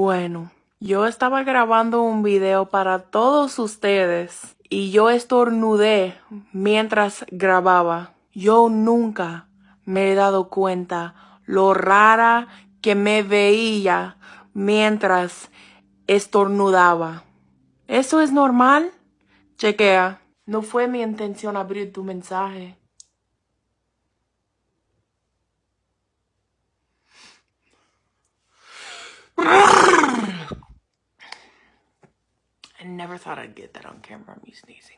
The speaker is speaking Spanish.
Bueno, yo estaba grabando un video para todos ustedes y yo estornudé mientras grababa. Yo nunca me he dado cuenta lo rara que me veía mientras estornudaba. ¿Eso es normal? Chequea. No fue mi intención abrir tu mensaje. I never thought I'd get that on camera, me sneezing.